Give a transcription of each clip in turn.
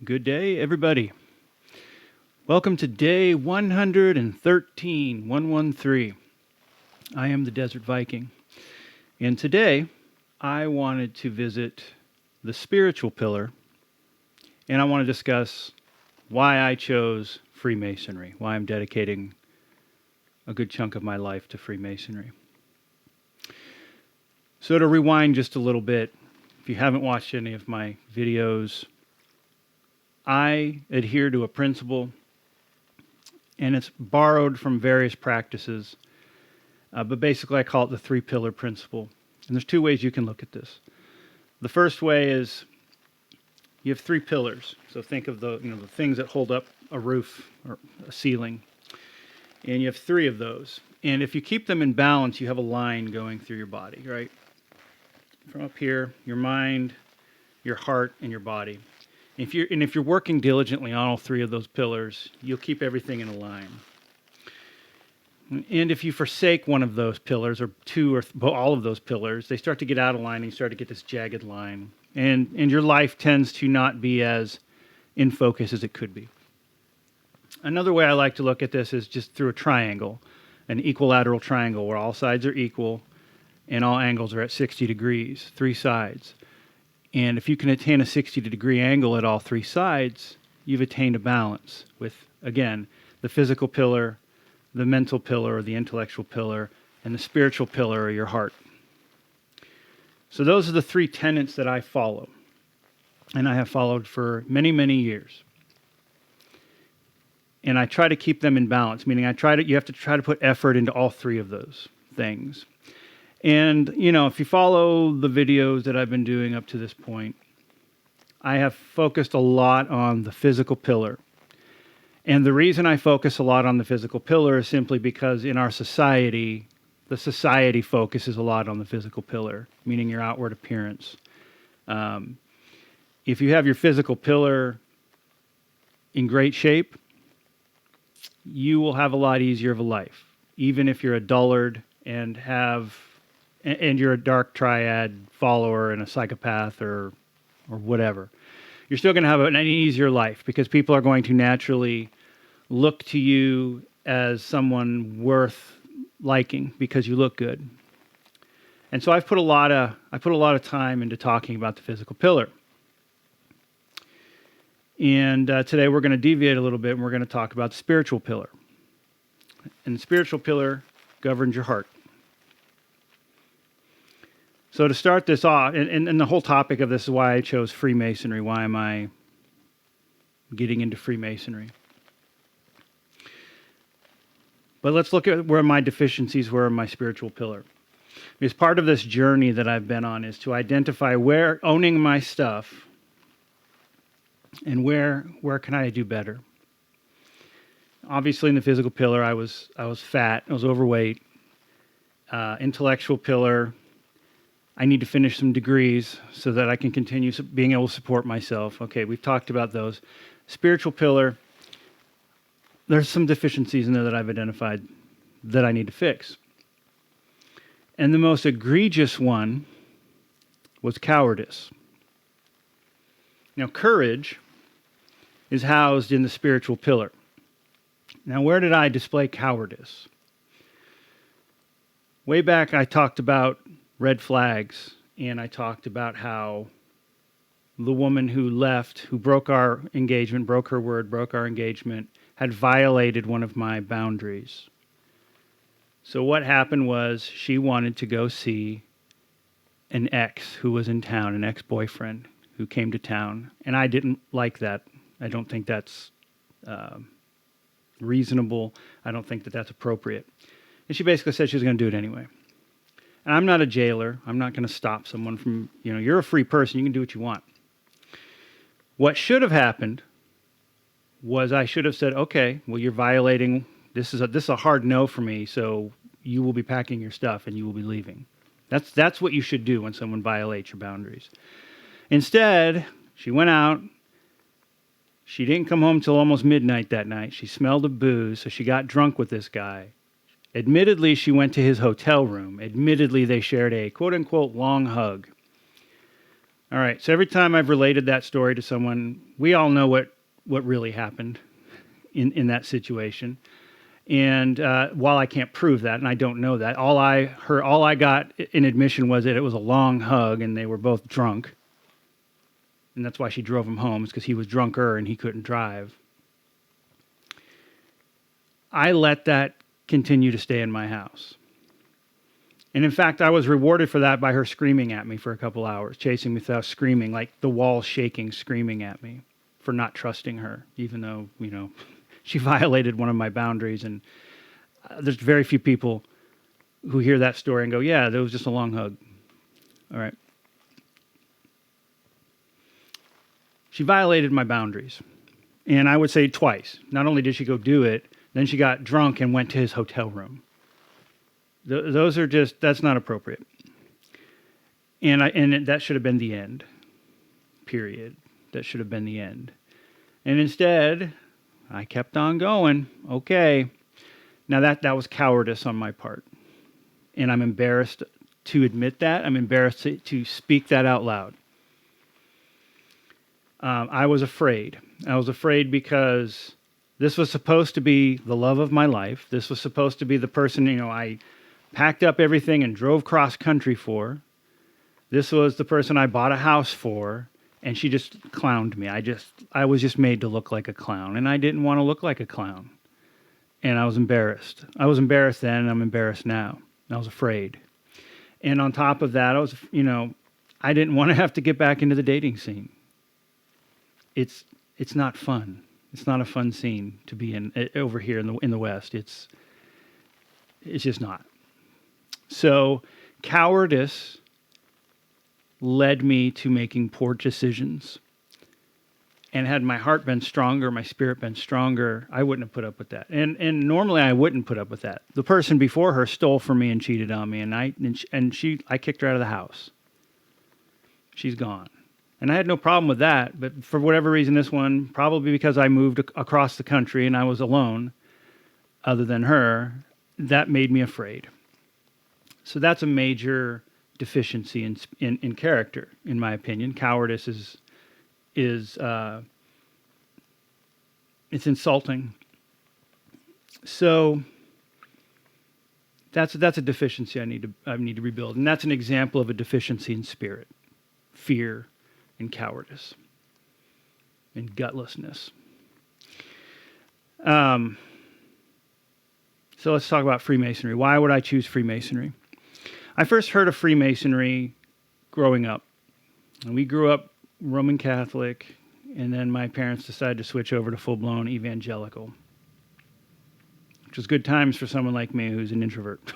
Good day, everybody. Welcome to day 113, 113. I am the Desert Viking. And today, I wanted to visit the spiritual pillar, and I want to discuss why I chose Freemasonry, why I'm dedicating a good chunk of my life to Freemasonry. So to rewind just a little bit, if you haven't watched any of my videos, I adhere to a principle, and it's borrowed from various practices, but basically I call it the three-pillar principle. And there's two ways you can look at this. The first way is you have three pillars. So think of the things that hold up a roof or a ceiling, and you have three of those. And if you keep them in balance, you have a line going through your body, right? From up here, your mind, your heart, and your body. If you're working diligently on all three of those pillars, you'll keep everything in a line. And if you forsake one of those pillars, or two, or all of those pillars, they start to get out of line, and you start to get this jagged line. And your life tends to not be as in focus as it could be. Another way I like to look at this is just through a triangle, an equilateral triangle where all sides are equal and all angles are at 60 degrees, three sides. And if you can attain a 60-degree angle at all three sides, you've attained a balance with, again, the physical pillar, the mental pillar or the intellectual pillar, and the spiritual pillar or your heart. So those are the three tenets that I follow, and I have followed for many, many years. And I try to keep them in balance, meaning you have to try to put effort into all three of those things. And, if you follow the videos that I've been doing up to this point, I have focused a lot on the physical pillar. And the reason I focus a lot on the physical pillar is simply because in our society, the society focuses a lot on the physical pillar, meaning your outward appearance. If you have your physical pillar in great shape, you will have a lot easier of a life, even if you're a dullard and you're a dark triad follower and a psychopath or whatever. You're still going to have an easier life because people are going to naturally look to you as someone worth liking because you look good. And so I put a lot of time into talking about the physical pillar. And today we're going to deviate a little bit and we're going to talk about the spiritual pillar. And the spiritual pillar governs your heart. So to start this off, and the whole topic of this is why I chose Freemasonry. Why am I getting into Freemasonry? But let's look at where my deficiencies were in my spiritual pillar. Because part of this journey that I've been on is to identify where owning my stuff and where can I do better. Obviously in the physical pillar, I was fat, I was overweight. Intellectual pillar, I need to finish some degrees so that I can continue being able to support myself. Okay, we've talked about those. Spiritual pillar, there's some deficiencies in there that I've identified that I need to fix. And the most egregious one was cowardice. Now, courage is housed in the spiritual pillar. Now, where did I display cowardice? Way back, I talked about red flags, and I talked about how the woman who left, who broke our engagement, broke her word, broke our engagement, had violated one of my boundaries. So what happened was she wanted to go see an ex who was in town, an ex-boyfriend who came to town, and I didn't like that. I don't think that's reasonable. I don't think that that's appropriate. And she basically said she was going to do it anyway. And I'm not a jailer. I'm not going to stop someone from, you're a free person. You can do what you want. What should have happened was I should have said, okay, well, you're violating, this is a hard no for me, so you will be packing your stuff and you will be leaving. That's what you should do when someone violates your boundaries. Instead, she went out. She didn't come home till almost midnight that night. She smelled of booze, so she got drunk with this guy. Admittedly, she went to his hotel room. Admittedly, they shared a quote-unquote long hug. All right. So every time I've related that story to someone, we all know what really happened in that situation. And while I can't prove that, and I don't know that, all I got in admission was that it was a long hug, and they were both drunk, and that's why she drove him home, is because he was drunker and he couldn't drive. I let that continue to stay in my house. And in fact, I was rewarded for that by her screaming at me for a couple hours, chasing me without screaming, like the walls shaking, screaming at me for not trusting her, even though, she violated one of my boundaries. And there's very few people who hear that story and go, yeah, that was just a long hug. All right. She violated my boundaries. And I would say twice. Not only did she go do it, then she got drunk and went to his hotel room. Those are that's not appropriate. And that should have been the end. Period. That should have been the end. And instead, I kept on going. Okay. Now that was cowardice on my part. And I'm embarrassed to admit that. I'm embarrassed to speak that out loud. I was afraid. I was afraid because this was supposed to be the love of my life. This was supposed to be the person, I packed up everything and drove cross country for. This was the person I bought a house for, and she just clowned me. I was just made to look like a clown, and I didn't want to look like a clown. And I was embarrassed. I was embarrassed then, and I'm embarrassed now. I was afraid. And on top of that, I didn't want to have to get back into the dating scene. It's not fun. It's not a fun scene to be in over here in the West. It's just not. So cowardice led me to making poor decisions. And had my heart been stronger, my spirit been stronger, I wouldn't have put up with that. And normally I wouldn't put up with that. The person before her stole from me and cheated on me, and I kicked her out of the house. She's gone. And I had no problem with that, but for whatever reason, this one, probably because I moved across the country and I was alone, other than her, that made me afraid. So that's a major deficiency in character, in my opinion. Cowardice is it's insulting. So that's a deficiency I need to rebuild, and that's an example of a deficiency in spirit, fear, and cowardice, and gutlessness. So let's talk about Freemasonry. Why would I choose Freemasonry? I first heard of Freemasonry growing up. And we grew up Roman Catholic, and then my parents decided to switch over to full-blown evangelical, which was good times for someone like me who's an introvert.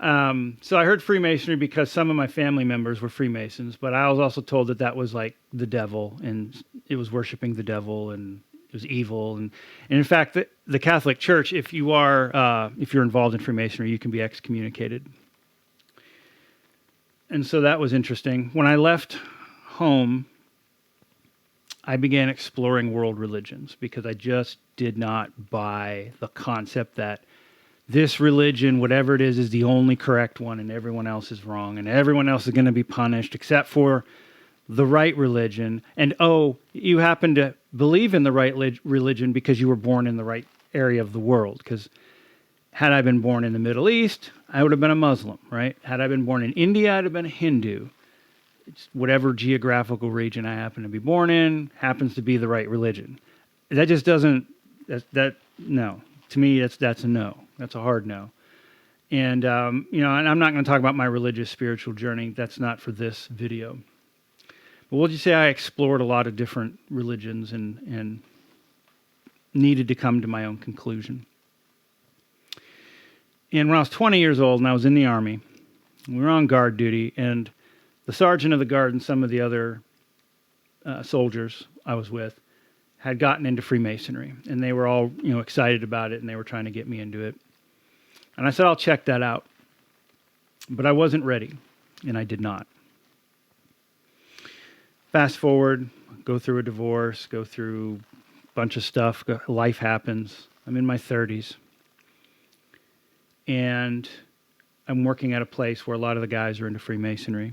So I heard Freemasonry because some of my family members were Freemasons, but I was also told that was like the devil, and it was worshiping the devil, and it was evil. And in fact, the Catholic Church, if you're involved in Freemasonry, you can be excommunicated. And so that was interesting. When I left home, I began exploring world religions because I just did not buy the concept that this religion, whatever it is the only correct one, and everyone else is wrong, and everyone else is going to be punished except for the right religion. And you happen to believe in the right religion because you were born in the right area of the world. Because had I been born in the Middle East, I would have been a Muslim, right? Had I been born in India, I'd have been a Hindu. It's whatever geographical region I happen to be born in happens to be the right religion. That just doesn't, no. To me, that's a no. That's a hard no. And, and I'm not going to talk about my religious spiritual journey. That's not for this video. But we'll just say I explored a lot of different religions and needed to come to my own conclusion. And when I was 20 years old and I was in the Army, we were on guard duty, and the sergeant of the guard and some of the other soldiers I was with had gotten into Freemasonry, and they were all, excited about it, and they were trying to get me into it. And I said, I'll check that out. But I wasn't ready, and I did not. Fast forward, go through a divorce, go through a bunch of stuff, life happens. I'm in my 30s. And I'm working at a place where a lot of the guys are into Freemasonry.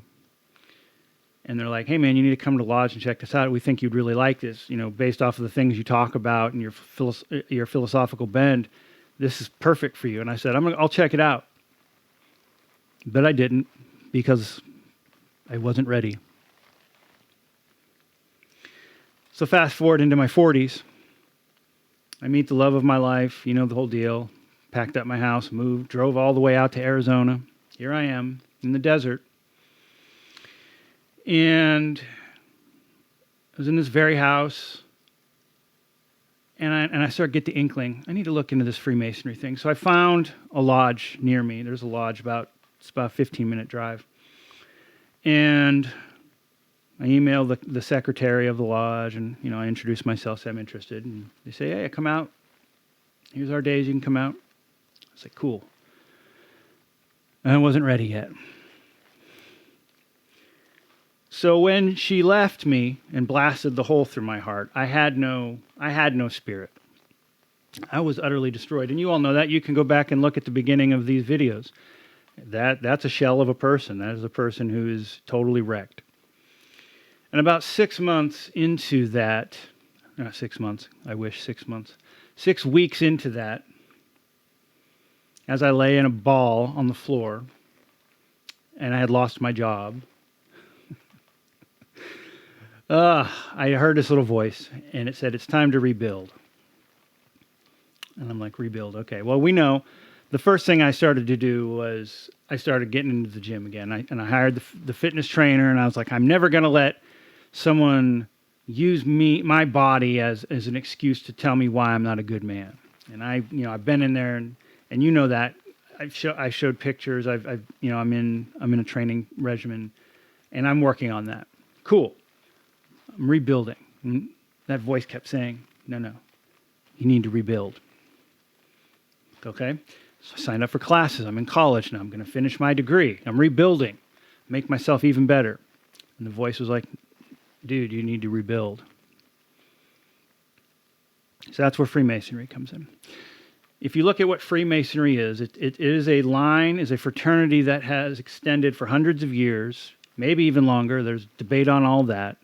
And they're like, hey, man, you need to come to Lodge and check this out. We think you'd really like this, based off of the things you talk about and your philosophical bend. This is perfect for you. And I said, I'll check it out. But I didn't, because I wasn't ready. So fast forward into my 40s. I meet the love of my life, the whole deal. Packed up my house, moved, drove all the way out to Arizona. Here I am in the desert. And I was in this very house, and I started to get the inkling, I need to look into this Freemasonry thing. So I found a lodge near me. There's a lodge it's about a 15-minute drive. And I emailed the secretary of the lodge, and I introduced myself, said I'm interested. And they say, hey, come out. Here's our days, you can come out. I was like, cool. And I wasn't ready yet. So when she left me and blasted the hole through my heart, I had no spirit. I was utterly destroyed. And you all know that. You can go back and look at the beginning of these videos. That's a shell of a person. That is a person who is totally wrecked. And about 6 months into that, not 6 months, I wish 6 months, 6 weeks into that, as I lay in a ball on the floor, and I had lost my job, I heard this little voice, and it said, it's time to rebuild. And I'm like, rebuild, okay. Well, we know the first thing I started to do was I started getting into the gym again. I hired the fitness trainer, and I was like, I'm never going to let someone use my body as an excuse to tell me why I'm not a good man. And I've been in there, and that I showed pictures. I'm in a training regimen, and I'm working on that. Cool. I'm rebuilding. And that voice kept saying, no, you need to rebuild. Okay? So I signed up for classes. I'm in college now. I'm going to finish my degree. I'm rebuilding, make myself even better. And the voice was like, dude, you need to rebuild. So that's where Freemasonry comes in. If you look at what Freemasonry is, it is a fraternity that has extended for hundreds of years, maybe even longer. There's debate on all that.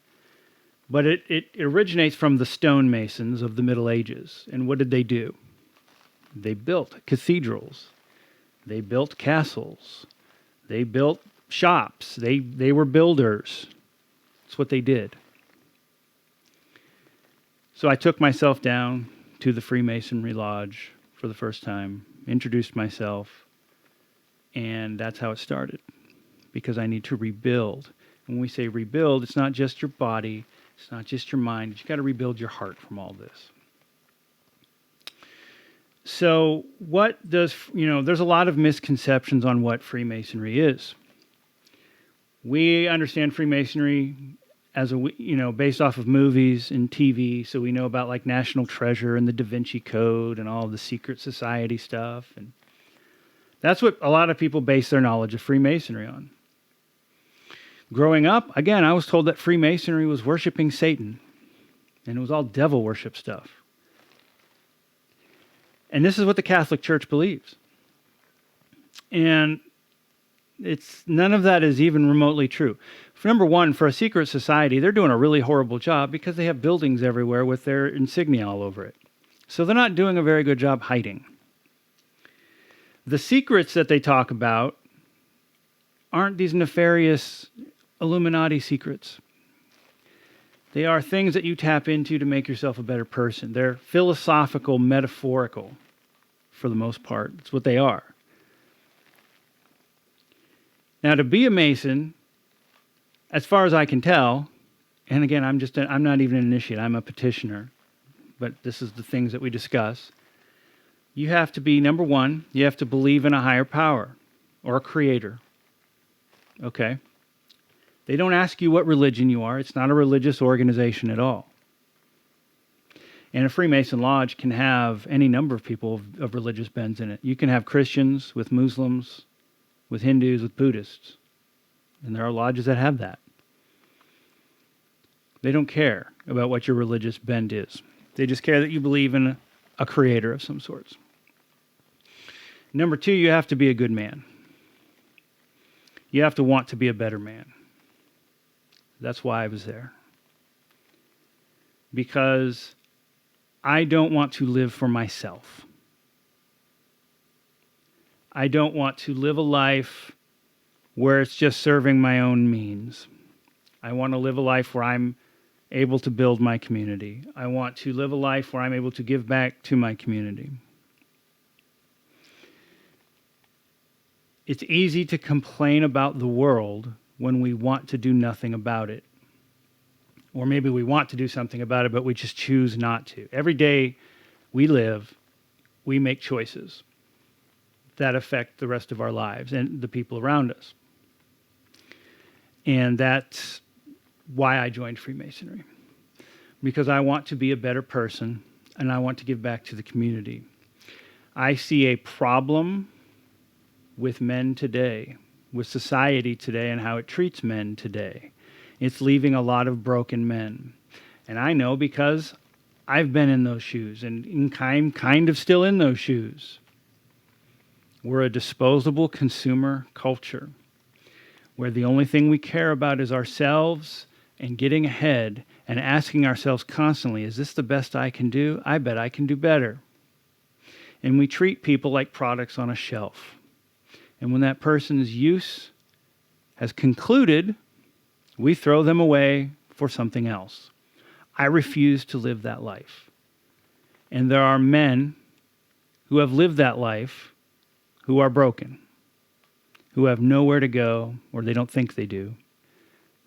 But it originates from the stonemasons of the Middle Ages. And what did they do? They built cathedrals. They built castles. They built shops. They were builders. That's what they did. So I took myself down to the Freemasonry Lodge for the first time, introduced myself, and that's how it started. Because I need to rebuild. When we say rebuild, it's not just your body, it's not just your mind, but you got to rebuild your heart from all this. So there's a lot of misconceptions on what Freemasonry is. We understand Freemasonry as based off of movies and TV, so we know about like National Treasure and the Da Vinci Code and all of the secret society stuff, and that's what a lot of people base their knowledge of Freemasonry on. Growing up, again, I was told that Freemasonry was worshiping Satan, and it was all devil worship stuff. And this is what the Catholic Church believes. And none of that is even remotely true. Number one, for a secret society, they're doing a really horrible job because they have buildings everywhere with their insignia all over it. So they're not doing a very good job hiding. The secrets that they talk about aren't these nefarious Illuminati secrets. They are things that you tap into to make yourself a better person. They're philosophical, metaphorical, for the most part. That's what they are. Now, to be a Mason, as far as I can tell, and again, I'm not even an initiate, I'm a petitioner, but this is the things that we discuss. You have to be, number one, you have to believe in a higher power or a creator. Okay? They don't ask you what religion you are. It's not a religious organization at all. And a Freemason Lodge can have any number of people of religious bends in it. You can have Christians with Muslims, with Hindus, with Buddhists. And there are lodges that have that. They don't care about what your religious bend is. They just care that you believe in a creator of some sorts. Number two, you have to be a good man. You have to want to be a better man. That's why I was there. Because I don't want to live for myself. I don't want to live a life where it's just serving my own means. I want to live a life where I'm able to build my community. I want to live a life where I'm able to give back to my community. It's easy to complain about the world when we want to do nothing about it. Or maybe we want to do something about it, but we just choose not to. Every day we live, we make choices that affect the rest of our lives and the people around us. And that's why I joined Freemasonry. Because I want to be a better person and I want to give back to the community. I see a problem with men today, with society today, and how it treats men today. It's leaving a lot of broken men. And I know because I've been in those shoes and kind of still in those shoes. We're a disposable consumer culture where the only thing we care about is ourselves and getting ahead and asking ourselves constantly, is this the best I can do? I bet I can do better. And we treat people like products on a shelf. And when that person's use has concluded, we throw them away for something else. I refuse to live that life. And there are men who have lived that life who are broken, who have nowhere to go, or they don't think they do.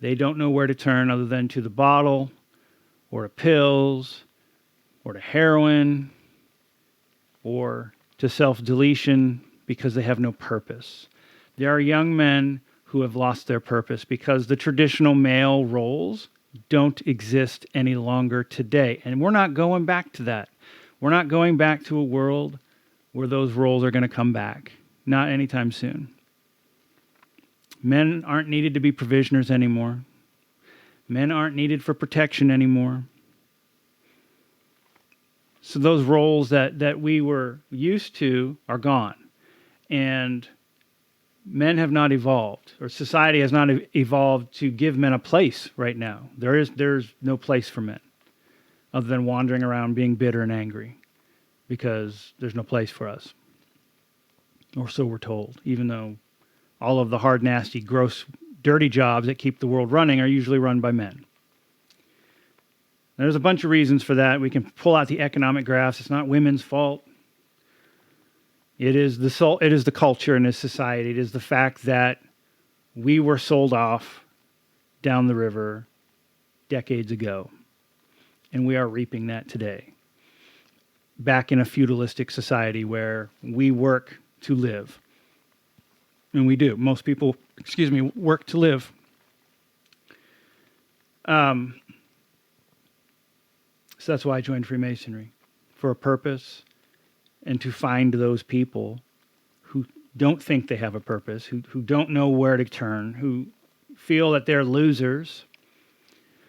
They don't know where to turn other than to the bottle, or to pills, or to heroin, or to self-deletion because they have no purpose. There are young men who have lost their purpose because the traditional male roles don't exist any longer today. And we're not going back to that. We're not going back to a world where those roles are going to come back. Not anytime soon. Men aren't needed to be provisioners anymore. Men aren't needed for protection anymore. So those roles that we were used to are gone. And men have not evolved, or society has not evolved to give men a place right now. There's no place for men other than wandering around being bitter and angry because there's no place for us. Or so we're told, even though all of the hard, nasty, gross, dirty jobs that keep the world running are usually run by men. There's a bunch of reasons for that. We can pull out the economic graphs. It's not women's fault. It is the culture in this society. It is the fact that we were sold off down the river decades ago, and we are reaping that today. Back in a feudalistic society where we work to live. And we do. Most people, work to live. So that's why I joined Freemasonry, for a purpose and to find those people who don't think they have a purpose, who don't know where to turn, who feel that they're losers,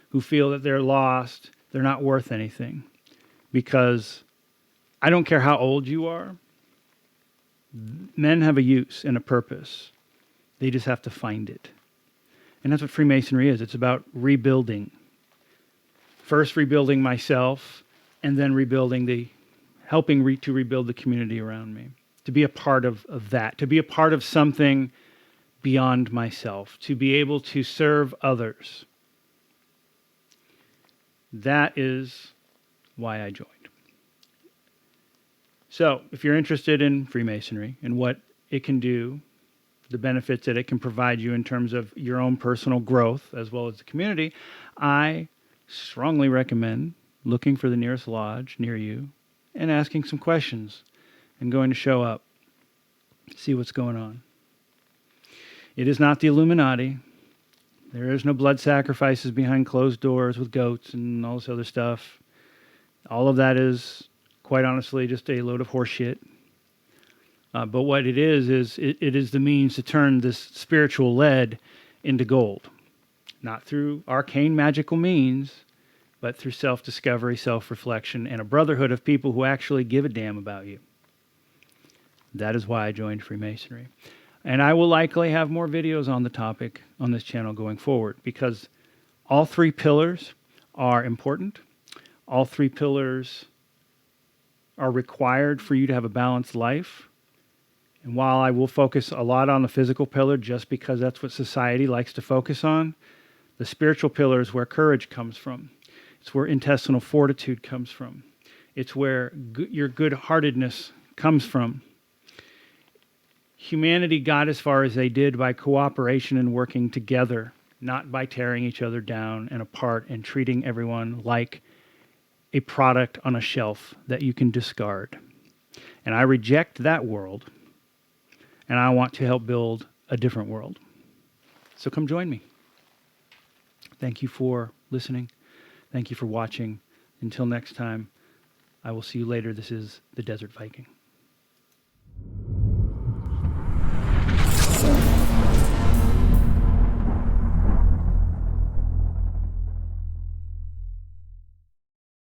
who feel that they're lost, they're not worth anything. Because I don't care how old you are, men have a use and a purpose. They just have to find it. And that's what Freemasonry is. It's about rebuilding. First rebuilding myself, and then helping to rebuild the community around me. To be a part of that. To be a part of something beyond myself. To be able to serve others. That is why I joined. So, if you're interested in Freemasonry and what it can do, the benefits that it can provide you in terms of your own personal growth as well as the community, I strongly recommend looking for the nearest lodge near you and asking some questions and going to show up, see what's going on. It is not the Illuminati. There is no blood sacrifices behind closed doors with goats and all this other stuff. All of that is, quite honestly, just a load of horse shit. But what it is it is the means to turn this spiritual lead into gold. Not through arcane magical means, but through self-discovery, self-reflection, and a brotherhood of people who actually give a damn about you. That is why I joined Freemasonry. And I will likely have more videos on the topic on this channel going forward, because All three pillars are important. All three pillars are required for you to have a balanced life. And while I will focus a lot on the physical pillar just because that's what society likes to focus on, the spiritual pillar is where courage comes from. It's where intestinal fortitude comes from. It's where your good-heartedness comes from. Humanity got as far as they did by cooperation and working together, not by tearing each other down and apart and treating everyone like a product on a shelf that you can discard. And I reject that world, and I want to help build a different world. So come join me. Thank you for listening. Thank you for watching. Until next time, I will see you later. This is the Desert Viking.